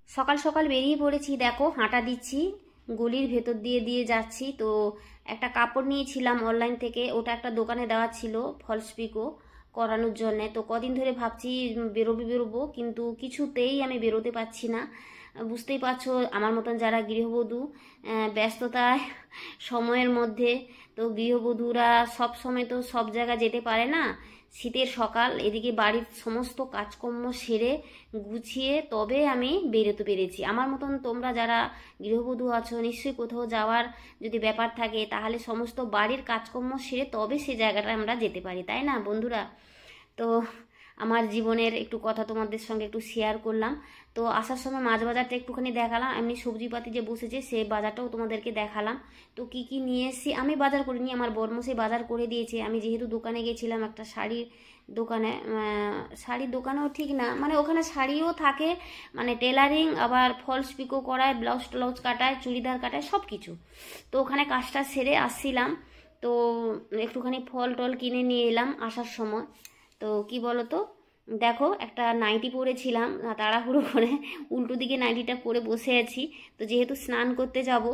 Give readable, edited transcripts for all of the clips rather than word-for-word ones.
সকাল সকাল বেরিয়ে পড়েছি, দেখো হাঁটা দিচ্ছি, গলির ভেতর দিয়ে দিয়ে যাচ্ছি। তো একটা কাপড় নিয়েছিলাম অনলাইন থেকে, ওটা একটা দোকানে দেওয়া ছিল ফলস পিকো করানোর জন্যে। তো কদিন ধরে ভাবছি বেরোবো, কিন্তু কিছুতেই আমি বেরোতে পারছি না। বুঝতেই পারছো আমার মতন যারা গৃহবধূ, ব্যস্ততায় সময়ের মধ্যে, তো গৃহবধূরা সব সময় তো সব জায়গা যেতে পারে না। শীতের সকাল, এদিকে বাড়ির সমস্ত কাজকর্ম সেরে গুছিয়ে তবে আমি বেরোতে পেরেছি। আমার মতন তোমরা যারা গৃহবধূ আছো, নিশ্চয়ই কোথাও যাওয়ার যদি ব্যাপার থাকে, তাহলে সমস্ত বাড়ির কাজকর্ম সেরে তবে সে জায়গাটা আমরা যেতে পারি, তাই না বন্ধুরা? তো আমার জীবনের একটু কথা তোমাদের সঙ্গে একটু শেয়ার করলাম। তো আসার সময় মাছ বাজারটা একটুখানি দেখালাম, এমনি সবজিপাতি যে বসেছে সে বাজারটাও তোমাদেরকে দেখালাম। তো কি কি নিয়ে এসেছি আমি বাজার করিনি, আমার বর্মশাই বাজার করে দিয়েছে। আমি যেহেতু দোকানে গেছিলাম একটা শাড়ির দোকানে, শাড়ির দোকানেও ঠিক না, মানে ওখানে শাড়িও থাকে, মানে টেলারিং, আবার ফলস পিকো করায়, ব্লাউজ ট্লাউজ কাটায়, চুড়িদার কাটায়, সব কিছু। তো ওখানে কাজটা সেরে আসছিলাম, তো একটুখানি ফল টল কিনে নিয়ে এলাম আসার সময়। তো কি বলো তো, দেখো একটা নাইটি পরেছিলাম তাড়াহুড়ো করে, উল্টো দিকে নাইটিটা পরে বসে আছি। তো যেহেতু স্নান করতে যাব,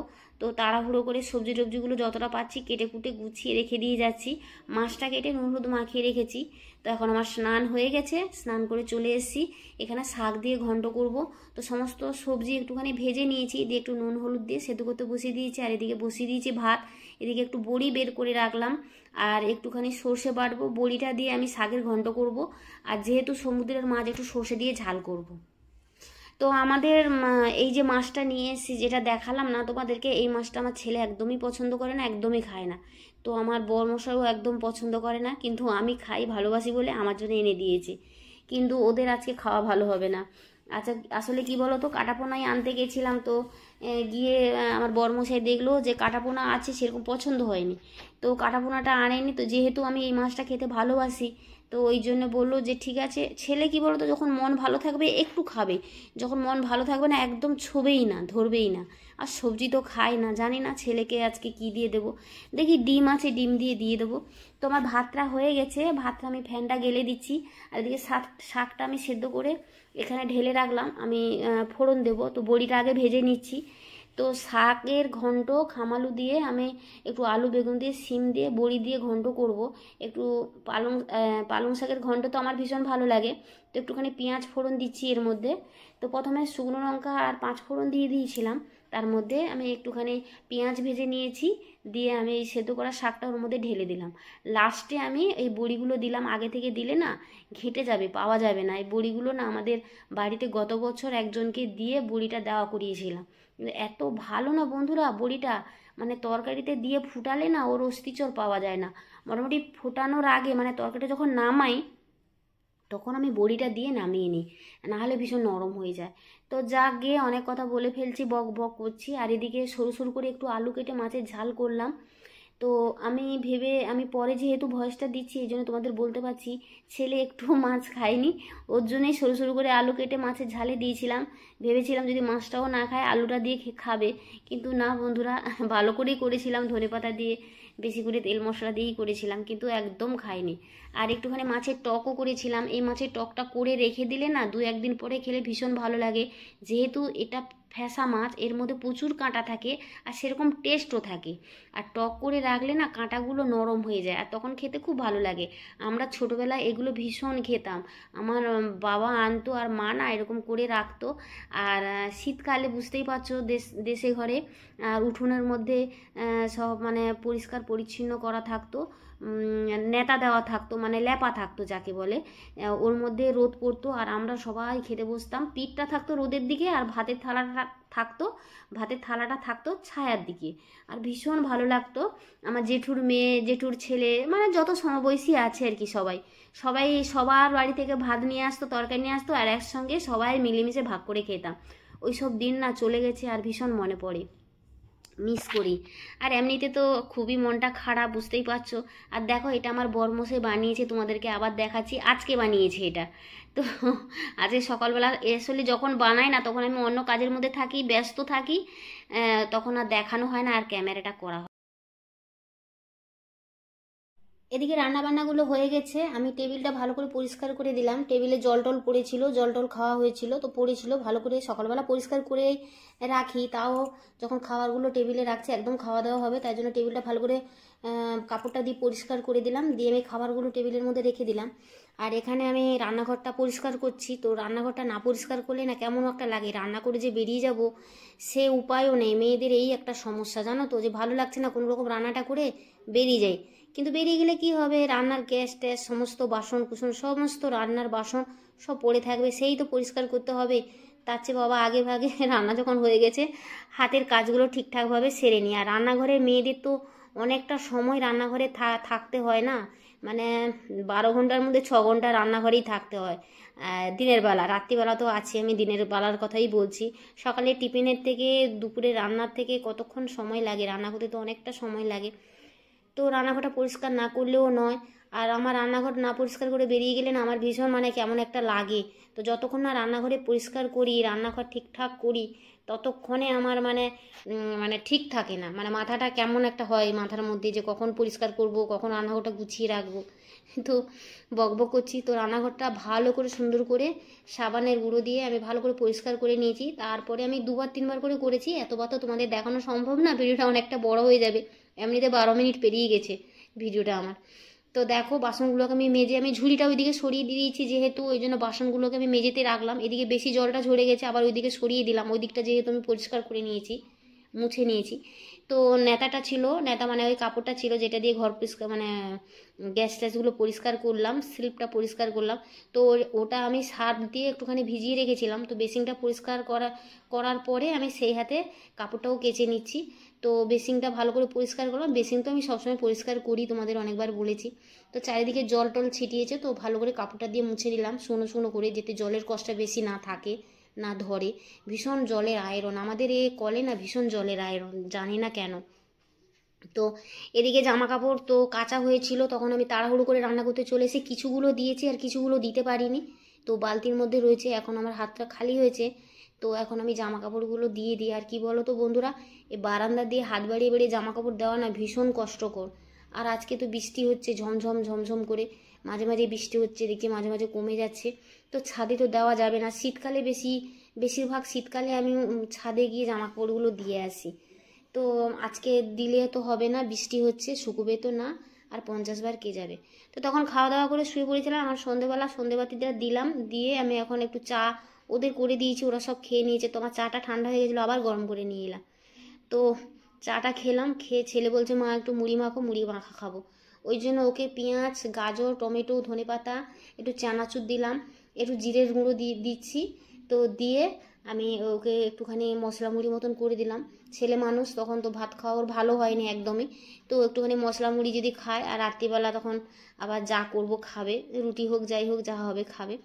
তো তাড়াহুড়ো করে সবজি টবজিগুলো যতটা পাচ্ছি কেটে কুটে গুছিয়ে রেখে দিয়ে যাচ্ছি। মাছটা কেটে নুন হলুদ মাখিয়ে রেখেছি। তো এখন আমার স্নান হয়ে গেছে, স্নান করে চলে এসেছি। এখানে শাক দিয়ে ঘন্ট করব। তো সমস্ত সবজি একটুখানি ভেজে নিয়েছি, দিয়ে একটু নুন হলুদ দিয়ে সেদ্ধ করতে বসিয়ে দিয়েছি। আর এদিকে বসিয়ে দিয়েছি ভাত, এদিকে একটু বড়ি বের করে রাখলাম, আর একটুখানি সর্ষে বাটবো, বড়িটা দিয়ে আমি শাকের ঘন্ট করব। আর যেহেতু সমুদ্রের মাছ, একটু সর্ষে দিয়ে ঝাল করব। তো আমাদের এই যে মাছটা নিয়ে এসেছি, যেটা দেখালাম না তোমাদেরকে, এই মাছটা আমার ছেলে একদমই পছন্দ করে না, একদমই খায় না। তো আমার বরমশাইও একদম পছন্দ করে না, কিন্তু আমি খাই, ভালোবাসি বলে আমার জন্য এনে দিয়েছে। কিন্তু ওদের আজকে খাওয়া ভালো হবে না। আচ্ছা, আসলে কি বলো তো, কাটাপোনাই আনতে গেছিলাম। তো গিয়ে আমার বরমশাই দেখলো যে কাটাপোনা আছে, সেরকম পছন্দ হয়নি, তো কাটাপোনাটা আনেনি। তো যেহেতু আমি এই মাছটা খেতে ভালোবাসি, তো ওই জন্য বললো যে ঠিক আছে। ছেলে কি বলো তো, যখন মন ভালো থাকবে একটু খাবে, যখন মন ভালো থাকবে না একদম ছোবেই না, ধরবেই না। আর সবজি তো খায় না, জানি না ছেলেকে আজকে কি দিয়ে দেবো। দেখি ডিম আছে, ডিম দিয়ে দেবো। তো আমার ভাতটা হয়ে গেছে, ভাতটা আমি ফ্যানটা গেলে দিচ্ছি। আর এদিকে শাকটা আমি সেদ্ধ করে এখানে ঢেলে রাখলাম, আমি ফোড়ন দেবো। তো বড়িটা আগে ভেজে নিচ্ছি। তো শাকের ঘন্ট খামালু দিয়ে আমি একটু আলু বেগুন দিয়ে সিম দিয়ে বড়ি দিয়ে ঘন্ট করব। একটু পালং শাকের ঘন্ট তো আমার ভীষণ ভালো লাগে। তো একটুখানি পেঁয়াজ ফোড়ন দিচ্ছি এর মধ্যে। তো প্রথমে শুকনো লঙ্কা আর 5 ফোড়ন দিয়ে দিয়েছিলাম, তার মধ্যে আমি একটুখানি পেঁয়াজ ভেজে নিয়েছি, দিয়ে আমি এই সেদ্ধ করা শাকটা ওর মধ্যে ঢেলে দিলাম। লাস্টে আমি এই বড়িগুলো দিলাম, আগে থেকে দিলে না ঘেটে যাবে, পাওয়া যাবে না। এই বড়িগুলো না আমাদের বাড়িতে গত বছর একজনকে দিয়ে বড়িটা দেওয়া করিয়েছিলাম, কিন্তু এত ভালো না বন্ধুরা বড়িটা, মানে তরকারিতে দিয়ে ফুটালে না ওর অস্তিচর পাওয়া যায় না। মোটামুটি ফোটানোর আগে, মানে তরকারিটা যখন নামাই, তখন আমি বড়িটা দিয়ে নামিয়ে নিই, নাহলে ভীষণ নরম হয়ে যায়। তো যাক গিয়ে অনেক কথা বলে ফেলছি, বক বক করছি। আর এদিকে সরু সরু করে একটু আলু কেটে মাছের ঝাল করলাম। তো আমি পরে যেহেতু ভয়েসটা দিচ্ছি, এই জন্য তোমাদের বলতে পারছি, ছেলে একটু মাছ খায়নি, ওর জন্যই সরু সরু করে আলু কেটে মাছের ঝালে দিয়েছিলাম। ভেবেছিলাম যদি মাছটাও না খায় আলুটা দিয়ে খাবে, কিন্তু না বন্ধুরা, ভালো করেই করেছিলাম, ধনেপাতা দিয়ে বেশি করে তেল মশলা দিয়েই করেছিলাম, কিন্তু একদম খায়নি। আর একটুখানি মাছের টকও করেছিলাম। এই মাছের টকটা করে রেখে দিলে না 2-1 দিন পরে খেলে ভীষণ ভালো লাগে। যেহেতু এটা ফ্যাসা মাছ, এর মধ্যে প্রচুর কাঁটা থাকে, আর সেরকম টেস্টও থাকে। আর টক করে রাখলে না কাঁটাগুলো নরম হয়ে যায়, আর তখন খেতে খুব ভালো লাগে। আমরা ছোটোবেলায় এগুলো ভীষণ খেতাম, আমার বাবা আনতো আর মা না এরকম করে রাখতো। আর শীতকালে বুঝতেই পারছো, দেশে ঘরে আর উঠোনের মধ্যে সব মানে পরিষ্কার পরিচ্ছন্ন করা থাকতো, নেতা দেওয়া থাকতো, মানে লেপা থাকতো যাকে বলে। ওর মধ্যে রোদ পড়তো, আর আমরা সবাই খেতে বসতাম। পিঠটা থাকতো রোদের দিকে, আর ভাতের থালাটা থাকতো ছায়ার দিকে। আর ভীষণ ভালো লাগতো। আমার জেঠুর মেয়ে, জেঠুর ছেলে, মানে যত সমবয়সী আছে আর কি, সবাই সবাই সবার বাড়ি থেকে ভাত নিয়ে আসতো, তরকারি নিয়ে আসতো, আর একসঙ্গে সবাই মিলেমিশে ভাগ করে খেতাম। ওই সব দিন না চলে গেছে, আর ভীষণ মনে পড়ে, মিস করি। আর এমনিতে তো খুবই মনটা খারাপ, বুঝতেই পারছো। আর দেখো এটা আমার বরমশাই বানিয়েছে, তোমাদেরকে আবার দেখাচ্ছি, আজকে বানিয়েছে এটা। তো আজকে সকালবেলা আসলে যখন বানাই না, তখন আমি অন্য কাজের মধ্যে থাকি, ব্যস্ত থাকি, তখন আর দেখানো হয় না, আর ক্যামেরাটা করা হয়। এদিকে রান্নাবান্নাগুলো হয়ে গেছে, আমি টেবিলটা ভালো করে পরিষ্কার করে দিলাম। টেবিলে জল টল পড়েছিল, জল টল খাওয়া হয়েছিল তো পড়েছিল, ভালো করে সকালবেলা পরিষ্কার করে রাখি। তাও যখন খাবারগুলো টেবিলে রাখছি, একদম খাওয়া দাওয়া হবে, তাই জন্য টেবিলটা ভালো করে কাপড়টা দিয়ে পরিষ্কার করে দিলাম, দিয়ে আমি খাবারগুলো টেবিলের মধ্যে রেখে দিলাম। আর এখানে আমি রান্নাঘরটা পরিষ্কার করছি। তো রান্নাঘরটা না পরিষ্কার করলে না কেমন একটা লাগে, রান্না করে যে বেরিয়ে যাব সে উপায়ও নেই। মেয়েদের এই একটা সমস্যা জানো তো, যে ভালো লাগছে না কোনো রকম রান্নাটা করে বেরিয়ে যাই, কিন্তু বেরিয়ে গেলে কি হবে, রান্নার গ্যাস ট্যাস সমস্ত বাসন কুসন সমস্ত রান্নার বাসন সব পড়ে থাকবে, সেই তো পরিষ্কার করতে হবে। তার চেয়ে বাবা আগে ভাগে রান্না যখন হয়ে গেছে হাতের কাজগুলো ঠিকঠাকভাবে সেরে নিই। আর রান্নাঘরে মেয়েদের তো অনেকটা সময় রান্নাঘরে থাকতে হয় না, মানে 12 ঘন্টার মধ্যে 6 ঘন্টা রান্নাঘরেই থাকতে হয় দিনের বেলা। রাত্রিবেলা তো আছে, আমি দিনের বেলার কথাই বলছি। সকালে টিফিনের থেকে দুপুরে রান্নার থেকে কতক্ষণ সময় লাগে, রান্না করতে তো অনেকটা সময় লাগে। তো রান্নাঘরটা পরিষ্কার না করলেও নয়। আর আমার রান্নাঘর না পরিষ্কার করে বেরিয়ে গেলে না আমার ভীষণ মানে কেমন একটা লাগে। তো যতক্ষণ না রান্নাঘরে পরিষ্কার করি, রান্নাঘর ঠিকঠাক করি, ততক্ষণে আমার মানে ঠিক থাকে না, মানে মাথাটা কেমন একটা হয় মাথার মধ্যে, যে কখন পরিষ্কার করব, কখন রান্নাঘরটা গুছিয়ে রাখবো। তো বকবক করছি। তো রান্নাঘরটা ভালো করে সুন্দর করে সাবানের গুঁড়ো দিয়ে আমি ভালো করে পরিষ্কার করে নিয়েছি। তারপরে আমি 2-3 বার করে করেছি, এতবার তো তোমাদের দেখানো সম্ভব না, ভিডিওটা অনেকটা বড় হয়ে যাবে। এমনিতে 12 মিনিট পেরিয়ে গেছে ভিডিওটা আমার। তো দেখো বাসনগুলোকে আমি মেজে, আমি ঝুড়িটা ওইদিকে সরিয়ে দিয়েছি যেহেতু, ওই জন্য বাসনগুলোকে আমি মেজেতে রাখলাম। এদিকে বেশি জলটা ঝরে গেছে, আবার ওইদিকে সরিয়ে দিলাম, ওই দিকটা যেহেতু আমি পরিষ্কার করে নিয়েছি, মুছে নিয়েছি। তো নেতাটা ছিল, নেতা মানে ওই কাপড়টা ছিল যেটা দিয়ে ঘর পরিষ্কার মানে গ্যাস ট্যাসগুলো পরিষ্কার করলাম, স্লিপটা পরিষ্কার করলাম। তো ওটা আমি সার্ফ দিয়ে একটুখানি ভিজিয়ে রেখেছিলাম। তো বেসিনটা পরিষ্কার করার পরে আমি সেই হাতে কাপড়টাও কেচে নিচ্ছি। তো বেসিনটা ভালো করে পরিষ্কার করলাম। বেসিন তো আমি সবসময় পরিষ্কার করি, তোমাদের অনেকবার বলেছি। তো চারিদিকে জল টল ছিটিয়েছে, তো ভালো করে কাপড়টা দিয়ে মুছে নিলাম শুকনো শুকনো করে, যাতে জলের কষ্টটা বেশি না থাকে, না ধরে। ভীষণ জলের আয়রন আমাদের এ কলে না, ভীষণ জলের আয়রন, জানি না কেন। তো এদিকে জামা কাপড় তো কাচা হয়েছিল, তখন আমি তাড়াহুড়ো করে রান্না করতে চলে এসে কিছুগুলো দিয়েছি আর কিছুগুলো দিতে পারিনি। তো বালতির মধ্যে রয়েছে, এখন আমার হাতটা খালি হয়েছে। তো এখন আমি জামা কাপড়গুলো দিয়ে দিই। আর কি বলো তো বন্ধুরা, এই বারান্দা দিয়ে হাত বাড়িয়ে বাড়িয়ে জামা কাপড় দেওয়া না ভীষণ কষ্টকর। আর আজকে তো বৃষ্টি হচ্ছে ঝমঝম ঝমঝম করে, মাঝে মাঝে বৃষ্টি হচ্ছে দেখছি, মাঝে মাঝে কমে যাচ্ছে। তো ছাদে তো দেওয়া যাবে না, শীতকালে বেশিরভাগ শীতকালে আমি ছাদে গিয়ে জামা কাপড়গুলো দিয়ে আসি। তো আজকে দিলে তো হবে না, বৃষ্টি হচ্ছে, শুকোবে তো না, আর 50 বার কে যাবে। তো তখন খাওয়া দাওয়া করে শুয়ে পড়েছিলাম। আমার সন্ধেবেলা সন্ধেবাতিটা দিলাম, দিয়ে আমি এখন একটু চা ওদের করে দিয়েছি, ওরা সব খেয়ে নিয়েছে। তো আমার চাটা ঠান্ডা হয়ে গেছিলো, আবার গরম করে নিয়ে এলাম। তো চাটা খেলাম, খেয়ে ছেলে বলছে মা একটু মুড়ি মাখো, মুড়ি মাখা খাবো। ওই জন্য ওকে পেঁয়াজ গাজর টমেটো ধনেপাতা একটু চানাচুর দিলাম, একটু জিরের গুঁড়ো দিচ্ছি। তো দিয়ে আমি ওকে একটুখানি মশলা মুড়ি মতন করে দিলাম। ছেলে মানুষ, তখন তো ভাত খাওয়া ওর ভালো হয়নি একদমই। তো একটুখানি মশলা মুড়ি যদি খায়, আর রাত্রিবেলা তখন আবার যা করব খাবে, রুটি হোক যাই হোক যা হবে খাবে।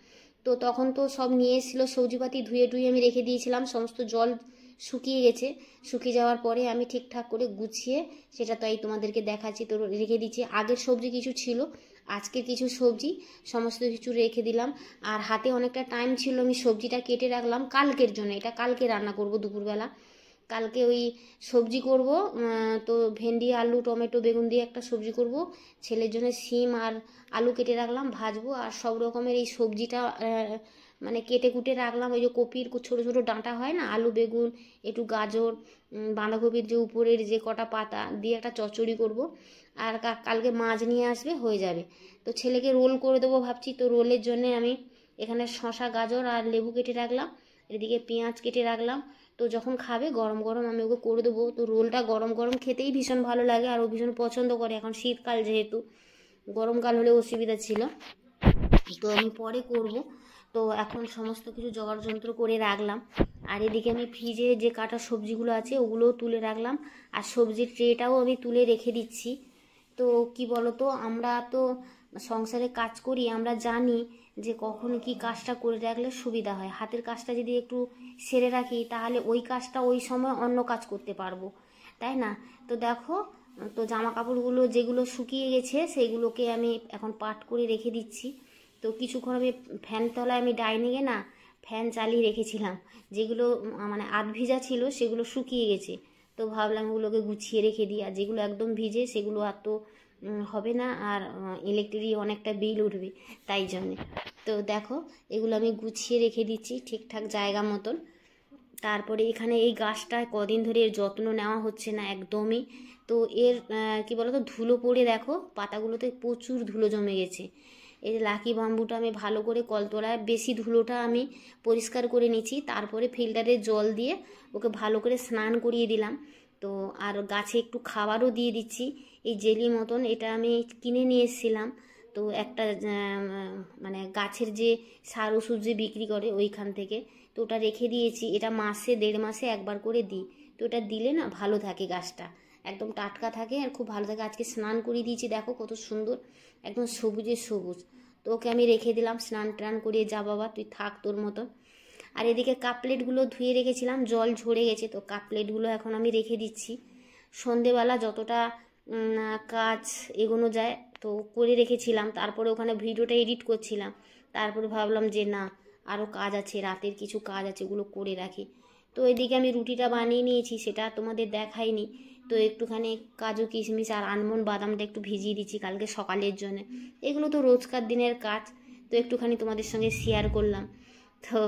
তো তখন তো সব নিয়ে এসেছিলো, সবজিপাতি ধুয়ে টুয়ে আমি রেখে দিয়েছিলাম, সমস্ত জল শুকিয়ে গেছে। শুকিয়ে যাওয়ার পরে আমি ঠিকঠাক করে গুছিয়ে সেটা তাই তোমাদেরকে দেখাচ্ছি। তো রেখে দিচ্ছি, আগের সবজি কিছু ছিল, আজকের কিছু সবজি সমস্ত কিছু রেখে দিলাম। আর হাতে অনেকটা টাইম ছিল, আমি সবজিটা কেটে রাখলাম কালকের জন্য, এটা কালকে রান্না করব দুপুরবেলা। কালকে ওই সবজি করব, তো ভেন্ডি আলু টমেটো বেগুন দিয়ে একটা সবজি করব। ছেলের জন্য সিম আর আলু কেটে রাখলাম ভাজবো। আর সব রকমের এই সবজিটা মানে কেটে কুটে রাখলাম। ওই যে কপির ছোটো ছোটো ডাঁটা হয় না, আলু বেগুন একটু গাজর বাঁধাকপির যে উপরের যে কটা পাতা দিয়ে একটা চচ্চড়ি করব। আর কালকে মাছ নিয়ে আসবে, হয়ে যাবে। তো ছেলেকে রোল করে দেবো ভাবছি। তো রোলের জন্য আমি এখানে শসা গাজর আর লেবু কেটে রাখলাম, এদিকে পেঁয়াজ কেটে রাখলাম। তো যখন খাবে গরম গরম আমি ওকে করে দেবো। তো রোলটা গরম গরম খেতেই ভীষণ ভালো লাগে, আর ও ভীষণ পছন্দ করে। এখন শীতকাল যেহেতু, গরমকাল হলে অসুবিধা ছিল, তো আমি পরে করব। তো এখন সমস্ত কিছু জোগাড় যন্ত্র করে রাখলাম। আর এদিকে আমি ফ্রিজে যে কাটা সবজিগুলো আছে ওগুলোও তুলে রাখলাম, আর সবজির ট্রেটাও আমি তুলে রেখে দিচ্ছি। তো কি বলো তো, আমরা তো সংসারে কাজ করি, আমরা জানি যে কখন কি কাজটা করে রাখলে সুবিধা হয়। হাতের কাজটা যদি একটু সেরে রাখি, তাহলে ওই কাজটা ওই সময় অন্য কাজ করতে পারবো, তাই না? তো দেখো, তো জামা কাপড়গুলো যেগুলো শুকিয়ে গেছে সেইগুলোকে আমি এখন পাট করে রেখে দিচ্ছি। তো কিছুক্ষণ আমি ফ্যান তলায়, আমি ডাইনিংয়ে না ফ্যান চালিয়ে রেখেছিলাম, যেগুলো মানে আধ ভিজা ছিল সেগুলো শুকিয়ে গেছে। তো ভাবলাম ওগুলোকে গুছিয়ে রেখে দিই, আর যেগুলো একদম ভিজে সেগুলো আর তো হবে না, আর ইলেকট্রিক অনেকটা বিল উঠবে, তাই জন্যে। তো দেখো এগুলো আমি গুছিয়ে রেখে দিচ্ছি ঠিকঠাক জায়গা মতন। তারপরে এখানে এই গাছটায় কদিন ধরে এর যত্ন নেওয়া হচ্ছে না একদমই। তো এর কি বলতো, ধুলো পড়ে দেখো পাতাগুলোতে প্রচুর ধুলো জমে গেছে। এই যে লাকি বাম্বুটা আমি ভালো করে কলতলায় বেশি ধুলোটা আমি পরিষ্কার করে নিচ্ছি, তারপরে ফিল্টারে জল দিয়ে ওকে ভালো করে স্নান করিয়ে দিলাম। তো আর গাছে একটু খাবারও দিয়ে দিচ্ছি, এই জেলি মতন, এটা আমি কিনে নিয়ে এসেছিলাম। তো একটা মানে গাছের যে সার ওষুধ যে বিক্রি করে ওইখান থেকে, তো ওটা রেখে দিয়েছি। এটা মাসে 1.5 মাসে একবার করে দিই। তো এটা দিলে না ভালো থাকে, গাছটা একদম টাটকা থাকে আর খুব ভালো থাকে। আজকে স্নান করিয়ে দিয়েছি, দেখো কত সুন্দর একদম সবুজে সবুজ। তো ওকে আমি রেখে দিলাম, স্নান টান করিয়ে, যা বাবা তুই থাক তোর মতন। আর এদিকে কাপ প্লেটগুলো ধুয়ে রেখেছিলাম, জল ঝরে গেছে, তো কাপ প্লেটগুলো এখন আমি রেখে দিচ্ছি। সন্ধেবেলা যতটা কাজ এগোনো যায় তো করে রেখেছিলাম, তারপরে ওখানে ভিডিওটা এডিট করছিলাম। তারপরে ভাবলাম যে না, আরও কাজ আছে, রাতের কিছু কাজ আছে, ওগুলো করে রাখি। তো এদিকে আমি রুটিটা বানিয়ে নিয়েছি, সেটা তোমাদের দেখাইনি। তো একটুখানি কাজু কিশমিশ আর আলমন্ড বাদামটা একটু ভিজিয়ে দিচ্ছি কালকে সকালের জন্য। এগুলো তো রোজকার দিনের কাজ, তো একটুখানি তোমাদের সঙ্গে শেয়ার করলাম। তো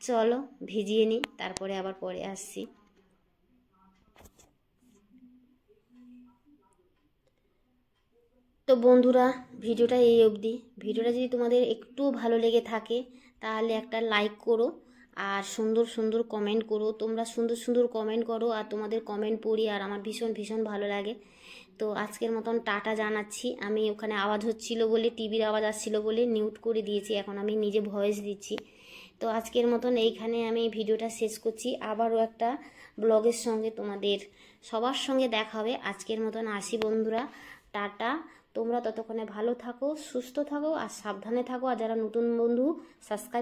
চলো ভিজিয়ে নিই, তারপরে আবার পরে আসছি। তো বন্ধুরা, ভিডিওটা এই অবধি। ভিডিওটা যদি তোমাদের একটু ভালো লেগে থাকে তাহলে একটা লাইক করো, আর সুন্দর সুন্দর কমেন্ট করো। তোমরা সুন্দর সুন্দর কমেন্ট করো, আর তোমাদের কমেন্ট পড়ি আর আমার ভীষণ ভীষণ ভালো লাগে। তো আজকের মতন টাটা জানাচ্ছি। আমি ওখানে আওয়াজ হচ্ছিল বলে, টিভির আওয়াজ আসছিল বলে মিউট করে দিয়েছি, এখন আমি নিজে ভয়েস দিচ্ছি। তো আজকের মতন এইখানে আমি ভিডিওটা শেষ করছি। আবারও একটা ব্লগের সঙ্গে তোমাদের সবার সঙ্গে দেখা হবে। আজকের মতন আসি বন্ধুরা, টাটা। তোমরা ততক্ষণে ভালো থাকো, সুস্থ থাকো আর সাবধানে থাকো। আর যারা নতুন বন্ধু, সাবস্ক্রাইব